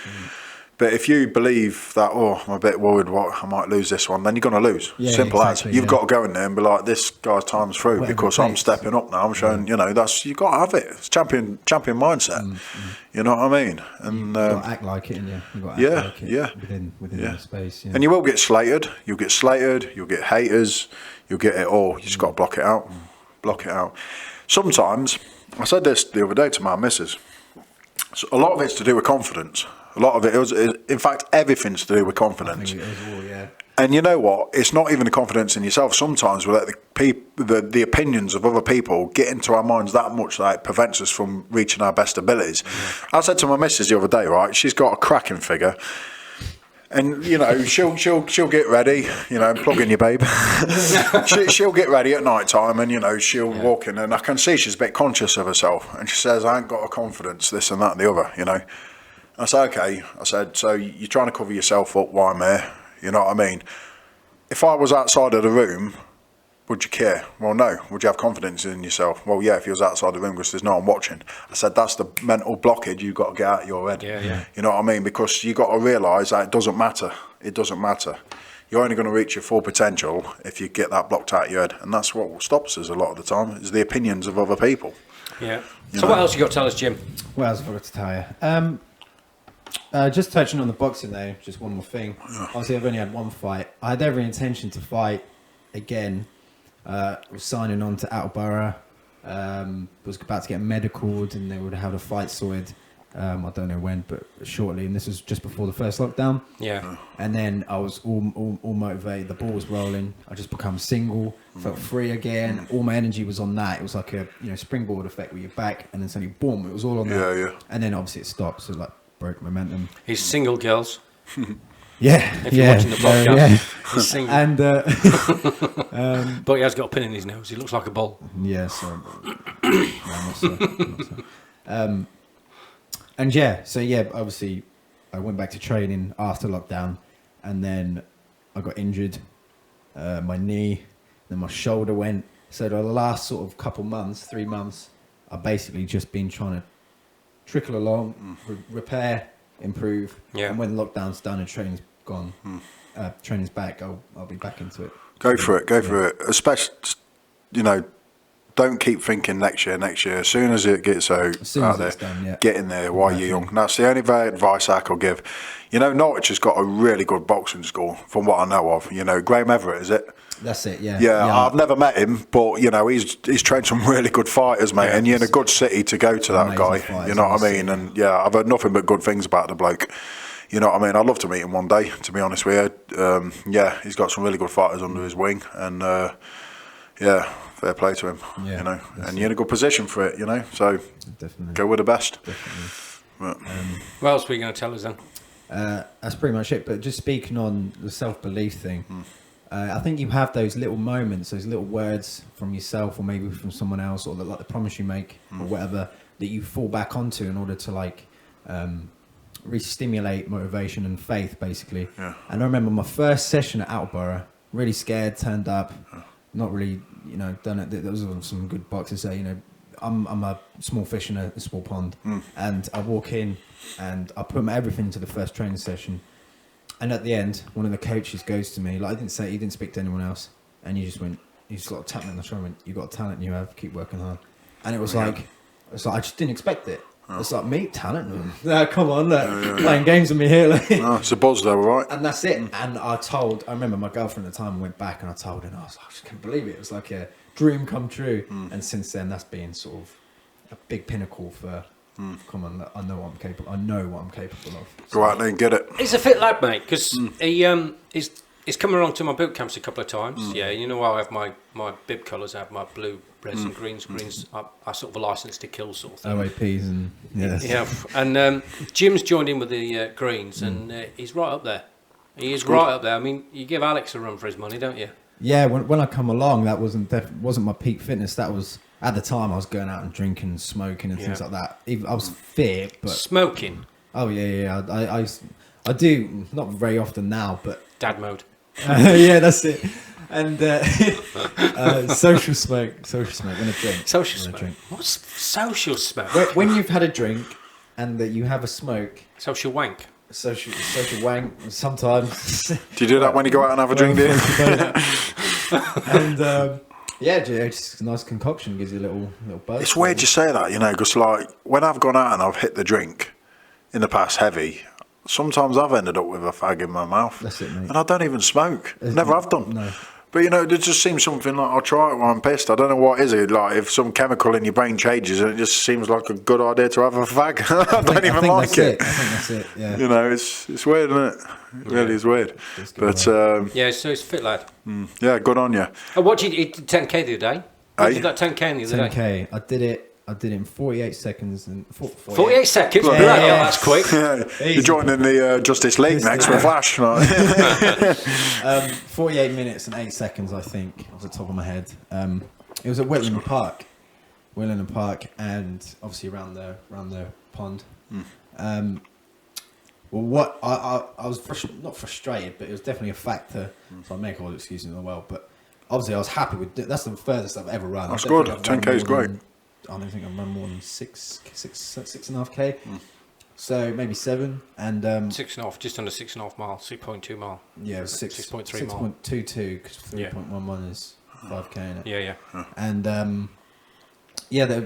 But if you believe that, I'm a bit worried, I might lose this one, then you're going to lose. Simple exactly, as. You've got to go in there and be like, this guy's time's through because I'm stepping up now. I'm showing, that's, you've got to have it. It's champion mindset. You know what I mean? And you've got to act like it, and you've got to act like it within the space. Yeah. And you will get slated. You'll get slated. You'll get haters. You'll get it all. You just got to block it out. Block it out. Sometimes, I said this the other day to my missus, so a lot of it's to do with confidence. A lot of it is, in fact, everything's to do with confidence. I think it is all, yeah. And you know what? It's not even the confidence in yourself. Sometimes we let the opinions of other people get into our minds that much that it prevents us from reaching our best abilities. I said to my missus the other day, right? She's got a cracking figure. And she'll get ready, plug in your babe. she'll get ready at night time, and she'll walk in, and I can see she's a bit conscious of herself. And she says, "I ain't got a confidence, this and that and the other." I said, "Okay." I said, "So you're trying to cover yourself up while I'm here? You know what I mean? If I was outside of the room, would you care? Well, no. Would you have confidence in yourself? Well, yeah, if you was outside the room because there's no one watching." I said, that's the mental blockage you've got to get out of your head. Yeah. You know what I mean? Because you got to realise that it doesn't matter. It doesn't matter. You're only going to reach your full potential if you get that blocked out of your head. And that's what stops us a lot of the time, is the opinions of other people. Yeah. So what else you got to tell us, Jim? What else have I got to tell you? Just touching on the boxing though, just one more thing. Obviously, I've only had one fight. I had every intention to fight again. Was signing on to Attleborough. Was about to get medicaled, and they would have a fight sorted. I don't know when, but shortly. And this was just before the first lockdown. Yeah. And then I was all motivated. The ball was rolling. I just become single, felt free again. All my energy was on that. It was like a springboard effect where you're back, and then suddenly boom, it was all on that. Yeah. And then obviously it stopped. So like broke momentum. He's single, girls. Yeah, if you're watching the podcast, he's single. And but he has got a pin in his nose. He looks like a ball. Yeah, sorry. And obviously I went back to training after lockdown, and then I got injured, my knee, then my shoulder went. So the last sort of couple months, 3 months, I've basically just been trying to trickle along, repair, improve. Yeah. And when lockdown's done and training's gone, training's back, I'll be back into it. Go for it. Especially, don't keep thinking next year. As soon as it gets out there, done, get in there while you're young. That's the only advice I could give. Norwich has got a really good boxing school, from what I know of. Graham Everett, is it? That's it, yeah. Yeah, I've never met him, but he's trained some really good fighters, mate. And you're in a good city to go to that guy. Fighters, you know what I mean? And yeah, I've heard nothing but good things about the bloke. You know what I mean? I'd love to meet him one day, to be honest with you. He's got some really good fighters under his wing, and fair play to him. Yeah, and you're in a good position for it. So definitely go with the best. Definitely. But, what else were you going to tell us then? That's pretty much it. But just speaking on the self-belief thing, I think you have those little moments, those little words from yourself or maybe from someone else, or the promise you make or whatever, that you fall back onto in order to re-stimulate motivation and faith, basically. Yeah. And I remember my first session at Attleborough, really scared, turned up, not really, done it. There was some good boxers there, I'm a small fish in a small pond, and I walk in and I put everything into the first training session. And at the end, one of the coaches goes to me, he didn't speak to anyone else, and he just tapped me on the shoulder and went, "You got a talent you have, keep working hard." And it was like I just didn't expect it. It's like, me, talent? Come on, playing games with me here. it's a buzz though, right? And that's it. And I remember my girlfriend at the time, went back and I told her, and I was like, I just can't believe it. It was like a dream come true. And since then, that's been sort of a big pinnacle for, come on, I know what I'm capable of. Go out there and get it. He's a fit lad, mate, because he's come along to my boot camps a couple of times. Yeah, I have my bib colours, I have my blue, reds and greens. Greens are sort of a licence to kill sort of thing. OAPs and Yeah, and Jim's joined in with the greens, and he's right up there. He is right up there. I mean, you give Alex a run for his money, don't you? Yeah, when I come along, that wasn't my peak fitness. That was, at the time, I was going out and drinking and smoking and things like that. I was fit, but... Smoking? Oh, yeah. I do, not very often now, but... Dad mode. Yeah, that's it. And social smoke when I drink. Social smoke? What's social smoke? When you've had a drink and that you have a smoke... Social wank? Social wank, sometimes. Do you do that when you go out and have a drink, do you? And just a nice concoction, gives you a little buzz. It's weird you say that, because when I've gone out and I've hit the drink in the past heavy, sometimes I've ended up with a fag in my mouth. That's it, mate. And I don't even smoke. Never have done. No. But there just seems something like, I'll try it when I'm pissed. I don't know what is it, like if some chemical in your brain changes and it just seems like a good idea to have a fag. I don't even like it. I think that's it, yeah. It's weird, isn't it? It really is weird. But yeah, so it's fit lad. Yeah, good on you. Oh, what you did 10k the other day? You did that 10k the other day? 10k. I did it in 48 seconds. 48 seconds? Yeah, Bloody hell, that's quick. Yeah, you're joining the Justice League next with Flash. 48 minutes and 8 seconds, I think, off the top of my head. It was at Whitland Park, and obviously around the pond. What I was not frustrated, but it was definitely a factor. So I make all the excuses in the world, but obviously I was happy with it. That's the furthest I've ever run. That's good. 10k is great. I don't think I've run more than 6.5k. So maybe 7 and 6.5, just under 6.5 miles, 6.2 mile. Yeah, it was 6.3 mile. 6.22 because 3.11 is 5k. Innit? Yeah. And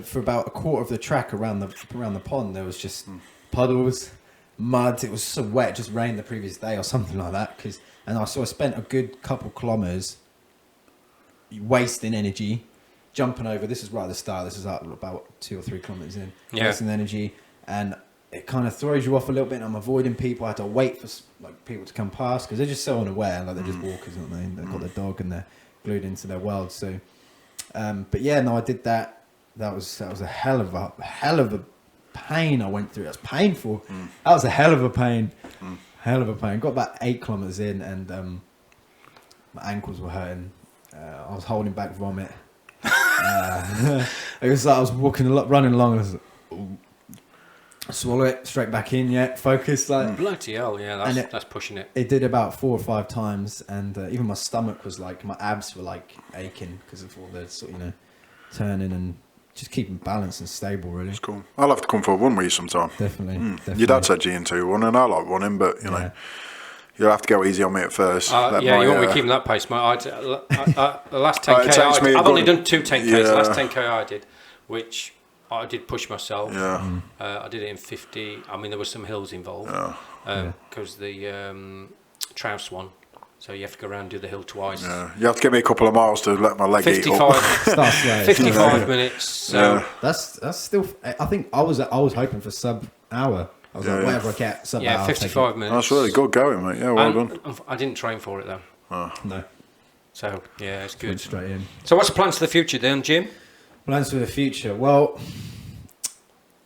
for about a quarter of the track around the pond, there was just puddles, mud. It was so wet. It just rained the previous day or something like that. I spent a good couple kilometres wasting energy. Jumping over, this is right at the start, this is about 2 or 3 kilometres in, wasting energy, and it kind of throws you off a little bit, and I'm avoiding people. I had to wait for people to come past, because they're just so unaware, they're just walkers, aren't they? They've got their dog, and they're glued into their world, so, but yeah, no, I did that. That was a hell of a pain I went through. It was painful. That was a hell of a pain. Got about 8 kilometres in, and my ankles were hurting. I was holding back vomit. It was like I was running along, swallow it straight back in. Yeah, focus like. Bloody hell, yeah, that's pushing it. It did about 4 or 5 times, and even my stomach was like, my abs were like aching because of all the sort of, turning and just keeping balance and stable. Really, It's cool. I'll have to come for a run with you sometime. definitely. Definitely. Your dad said G&2 run, and I like running, but you'll have to go easy on me at first. You won't be keeping that pace, mate. The last 10k, I've only done 2 10ks. The last 10k I did, which I did push myself. Yeah. I did it in 50. I mean, there were some hills involved because the Trouse one. So you have to go around and do the hill twice. Yeah. You have to give me a couple of miles to let my leg eat up. 55 minutes. So that's still. I think I was hoping for sub hour. I was like, whatever I get, sub hour. 55 minutes. That's really good going, mate. Yeah, well done. I didn't train for it though. Oh. No. So yeah, it's good. Went straight in. So what's the plans for the future then, Jim? Plans for the future. Well,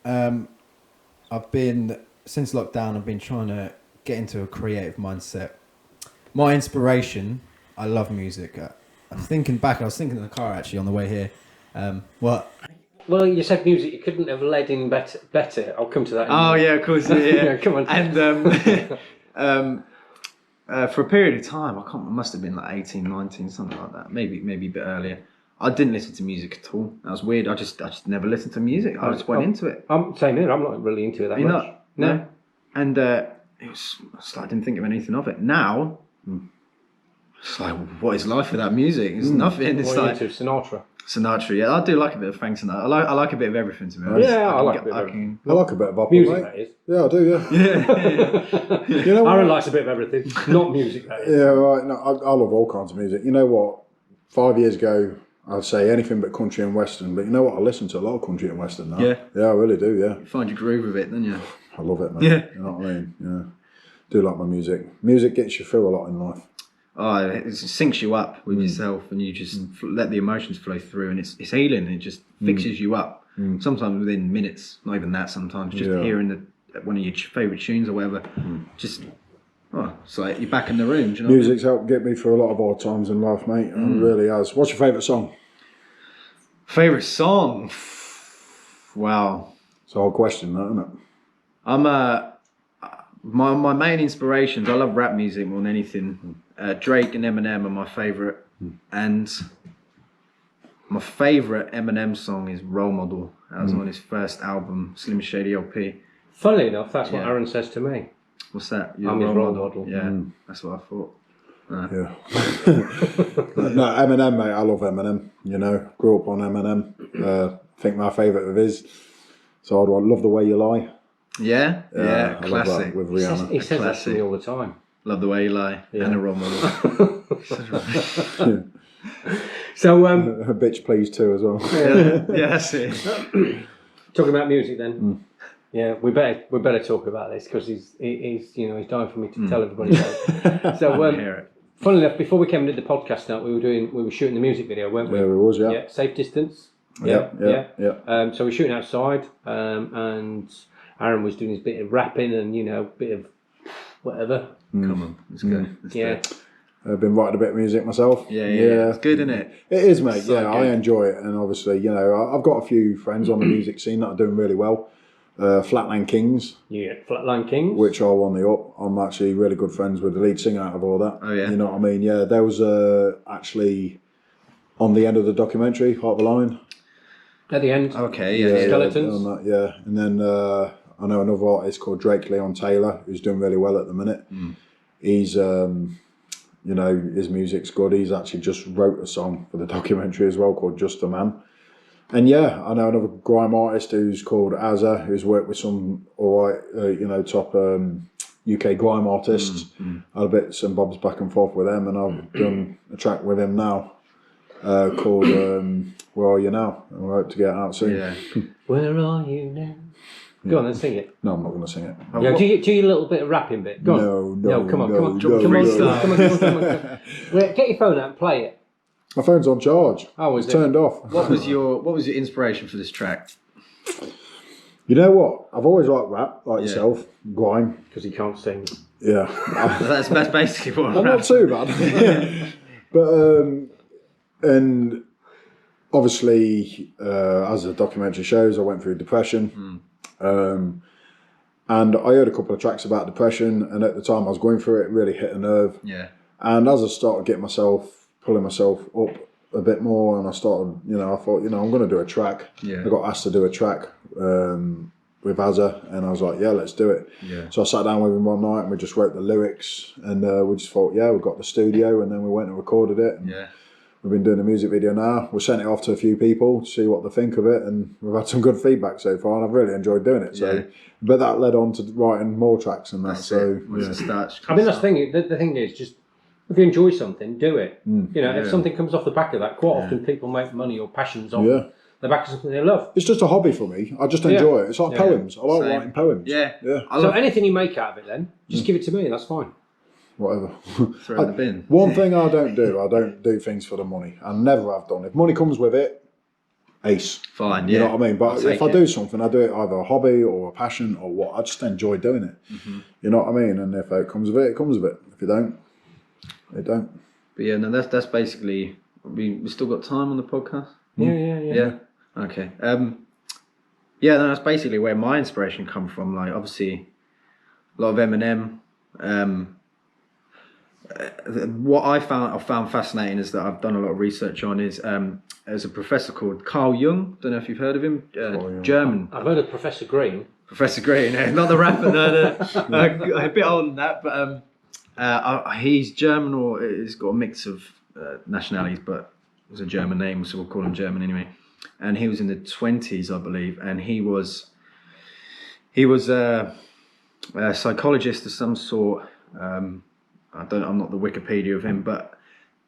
I've been since lockdown. I've been trying to get into a creative mindset. My inspiration. I love music. I was thinking in the car actually on the way here. What? Well, you said music. You couldn't have led in better. I'll come to that. Yeah, of course. Yeah. Come on. And for a period of time, it must have been like 18, 19, something like that. Maybe a bit earlier. I didn't listen to music at all. That was weird. I just never listened to music. I just went into it. Same here. I'm not really into it that much. No. And it was like I didn't think of anything of it. Now, it's like, what is life without music? It's nothing. It's like into Sinatra. Yeah, I do like a bit of Frank Sinatra. I like a bit of everything, to be honest. Yeah, I like a bit of everything. I like a bit of Bob, music, mate. that is. Yeah, I do, Yeah. You know what? Aaron likes a bit of everything, not music, that is. Yeah, right. No, I love all kinds of music. You know what? 5 years ago, I'd say anything but country and western. But you know what? I listen to a lot of country and western now. Yeah. Yeah, I really do, yeah. You find your groove with it, don't you? I love it, man. Yeah. You know what I mean? Yeah. Do like my music. Music gets you through a lot in life. Oh, it syncs you up with yourself, and you just let the emotions flow through, and it's healing. It just fixes you up. Sometimes within minutes, not even that. Sometimes just hearing one of your favourite tunes or whatever, just it's like you're back in the room. Do you know Music's helped get me through a lot of hard times in life, mate. It really has. What's your favourite song? Favourite song? Wow, It's a hard question, that, isn't it? I'm my main inspirations. I love rap music more than anything. Drake and Eminem are my favourite, and my favourite Eminem song is "Role Model." That was on his first album, Slim Shady LP. Funnily enough, that's what Aaron says to me. What's that? I'm his role model. Yeah, that's what I thought. Yeah. No, Eminem, mate. I love Eminem. You know, grew up on Eminem. I think my favourite of his. So I'd love The Way You Lie. Yeah, I love classic. that with Rihanna. He says that to me all the time. Love The Way You Lie and a role model. So, Her bitch please too as well. yeah, that's it. talking about music then. Yeah, we better talk about this because he's dying for me to tell everybody about it. So, funnily enough, before we came and did the podcast now, we were shooting the music video, weren't we? Yeah, we was, yeah. Yeah, safe distance. Yeah. So we're shooting outside, and Aaron was doing his bit of rapping and bit of whatever. Come on, let's go. I've been writing a bit of music myself. Yeah. It's good, isn't it? It is, mate. So good. I enjoy it, and obviously, I've got a few friends on the music scene that are doing really well. Flatland Kings. Yeah, Flatland Kings. Which are on the up. I'm actually really good friends with the lead singer out of all that. Oh, yeah. You know what I mean? Yeah, there was actually on the end of the documentary, Heart of a Lion. At the end. Okay, yeah. Skeletons. Yeah. And then I know another artist called Drake Leon Taylor who's doing really well at the minute. He's, his music's good. He's actually just wrote a song for the documentary as well called Just a Man. And yeah, I know another grime artist who's called Azza, who's worked with some top UK grime artists. I had a bit some bobs back and forth with them, and I've done a track with him now called Where Are You Now? And I hope to get it out soon. Yeah. Where are you now? Go on then, sing it. No, I'm not going to sing it. Yeah, do you a little bit of rapping bit? Go on. No, come on. freestyle. Come on. Wait, get your phone out and play it. My phone's on charge. Oh, is it's it? turned off. What was your inspiration for this track? You know what? I've always liked rap, like yourself, grime. Because he can't sing. Yeah. that's basically what I'm not too bad. But, and obviously, as the documentary shows, I went through depression. And I heard a couple of tracks about depression, and at the time I was going through it, really hit a nerve. Yeah. And as I started getting pulling myself up a bit more, and I started, I thought, I'm going to do a track. Yeah. I got asked to do a track with Azza, and I was like, yeah, let's do it. Yeah. So I sat down with him one night, and we just wrote the lyrics, and we just thought, yeah, we got the studio, and then we went and recorded it. And Yeah. we've been doing a music video now. We sent it off to a few people to see what they think of it, and we've had some good feedback so far, and I've really enjoyed doing it. So, but that led on to writing more tracks and that. That's so, it. The start. I mean, that's the thing. The thing is, just if you enjoy something, do it. If something comes off the back of that, quite often people make money or passions on the back of something they love. It's just a hobby for me. I just enjoy it. It's like poems. I like writing poems. Yeah. So anything you make out of it, then just give it to me. That's fine. Whatever. Throw in the bin. One thing I don't do things for the money. I never have done. If money comes with it, ace. Fine, You know what I mean? But if I it. do something, I do it either a hobby or a passion or what. I just enjoy doing it. You know what I mean? And if it comes with it, it comes with it. If you don't, it don't. But yeah, no, that's basically. We still got time on the podcast. Yeah. Okay. Yeah, no, that's basically where my inspiration come from. Like, obviously, a lot of Eminem. What I found fascinating is that I've done a lot of research on is there's a professor called Carl Jung. Don't know if you've heard of him. German. I've heard of Professor Green. Professor Green, not the rapper. No. A bit older than that, but he's German, or he's got a mix of nationalities, but it was a German name, so we'll call him German anyway. And he was in the 20s, I believe, and he was a psychologist of some sort. I'm not the Wikipedia of him, but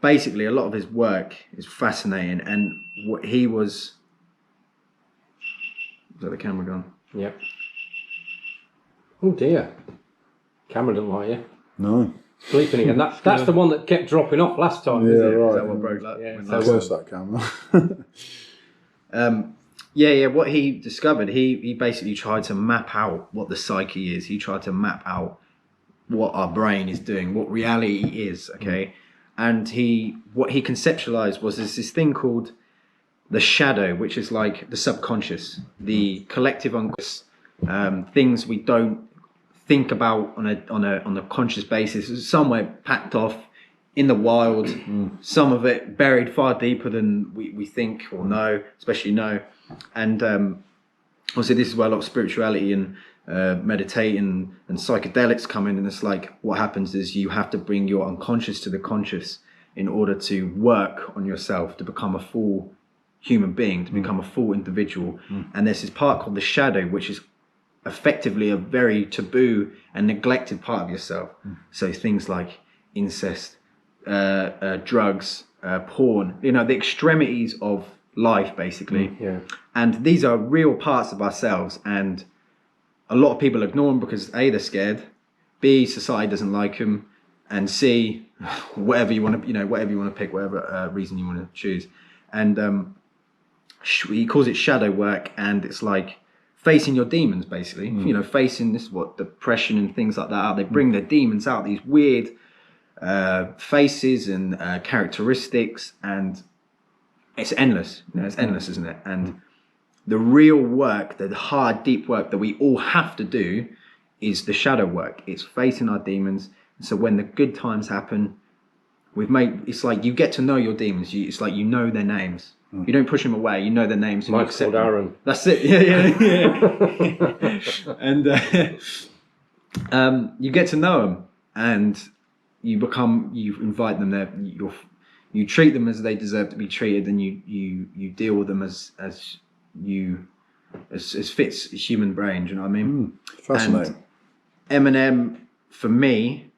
basically a lot of his work is fascinating. And what he was. Is that the camera gone? Yep. Oh dear. Camera didn't like you. No. Sleeping again. That's the one that kept dropping off last time. Yeah, isn't it? right. Is that what broke that? Yeah, When so Close that camera. What he discovered, he basically tried to map out what the psyche is. He tried to map out what our brain is doing, what reality is, okay? And what he conceptualized was this thing called the shadow, which is like the subconscious, the collective unconscious, things we don't think about on a conscious basis. It's somewhere packed off in the wild, some of it buried far deeper than we think or know, especially know. And obviously this is where a lot of spirituality and meditating and psychedelics come in. And it's like, what happens is you have to bring your unconscious to the conscious in order to work on yourself, to become a full human being, to become a full individual. And there's this part called the shadow, which is effectively a very taboo and neglected part of yourself. So things like incest, drugs, porn, the extremities of life, basically. And these are real parts of ourselves, and a lot of people ignore them because A, they're scared, B, society doesn't like them, and C, whatever you want to pick, whatever reason you want to choose. And he calls it shadow work, and it's like facing your demons, basically. Facing this, depression and things like that. They bring their demons out, these weird faces and characteristics, and it's endless. It's endless, isn't it? And the real work, the hard, deep work that we all have to do is the shadow work. It's facing our demons. So when the good times happen, it's like you get to know your demons. It's like you know their names. You don't push them away. You know their names. Mike's called Aaron. That's it. Yeah. And you get to know them, and you invite them there. You treat them as they deserve to be treated, and you deal with them as fits a human brain. Do you know what I mean? Fascinating. And Eminem, for me,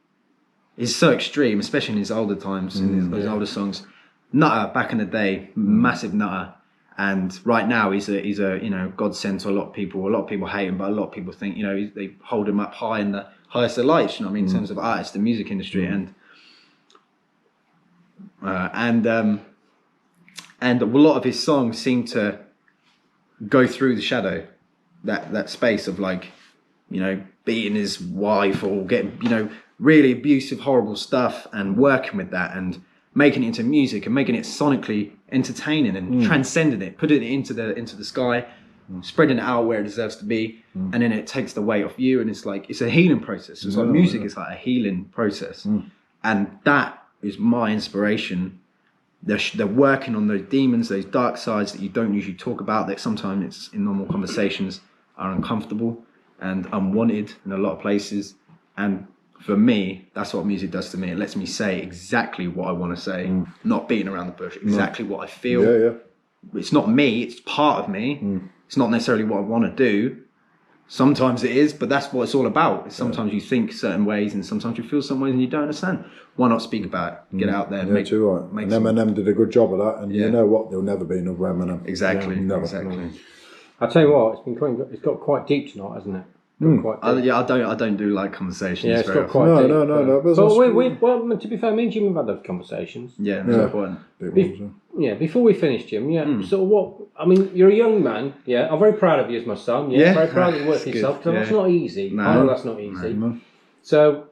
is so extreme, especially in his older times, in his older songs. Nutter back in the day, massive nutter, and right now he's a godsend to a lot of people. A lot of people hate him, but a lot of people think they hold him up high in the highest of lights. You know what I mean, in terms of artists, the music industry, and a lot of his songs seem to go through the shadow, that space of beating his wife or getting really abusive, horrible stuff, and working with that and making it into music and making it sonically entertaining and transcending it, putting it into the sky, spreading it out where it deserves to be, and then it takes the weight off you, and it's like it's a healing process. It's like music is like a healing process, and that is my inspiration. They're working on those demons, those dark sides that you don't usually talk about, that sometimes it's in normal conversations are uncomfortable and unwanted in a lot of places. And for me, that's what music does to me. It lets me say exactly what I want to say, not beating around the bush, exactly what I feel. Yeah. It's not me, it's part of me. It's not necessarily what I want to do. Sometimes it is, but that's what it's all about. Sometimes you think certain ways and sometimes you feel some ways and you don't understand. Why not speak about it? Get out there. Yeah, too right. And Eminem did a good job of that. And you know what? There'll never be another Eminem. Exactly. Never. Exactly. I'll tell you what, it's got quite deep tonight, hasn't it? I don't do like conversations. Yeah, it's very got quite often. deep. No. But well, to be fair, me and Jim have had those conversations. Yeah, that's important. Yeah, before we finish, Jim, sort of what, I mean, you're a young man, I'm very proud of you as my son, I'm very proud that you work for yourself, because that's not easy. No. I know that's not easy. No. So,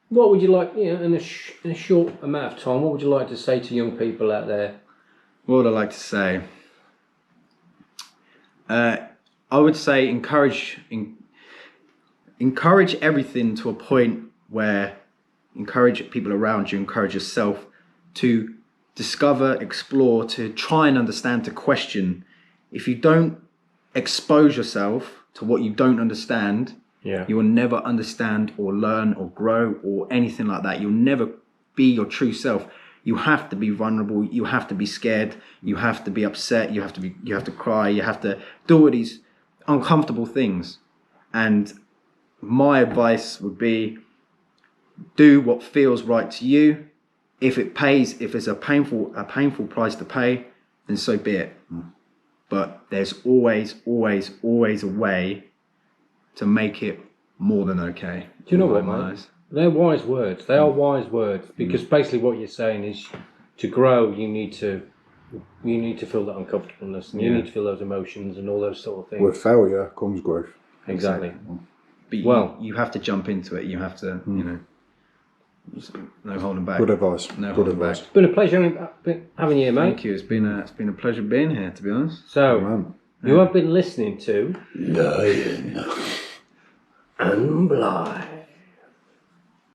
what would you like, in a short amount of time, what would you like to say to young people out there? What would I like to say? I would say encourage everything to a point where encourage people around you, encourage yourself to discover, explore, to try and understand, to question. If you don't expose yourself to what you don't understand, you will never understand or learn or grow or anything like that. You'll never be your true self. You have to be vulnerable. You have to be scared. You have to be upset. You have to cry. You have to do all these uncomfortable things. And my advice would be, do what feels right to you. If it pays, if it's a painful price to pay, then so be it. But there's always a way to make it more than okay. Do you know what, mate? They're wise words. They are wise words, because basically what you're saying is, to grow, you need to feel that uncomfortableness, and you need to feel those emotions and all those sort of things. With failure comes growth. Exactly. But you have to jump into it. You have to, no holding back. Good advice. No Good holding advice. back. It's been a pleasure having you, mate. Thank you. It's been a pleasure being here, to be honest. So, you have been listening to Lion and Blithe.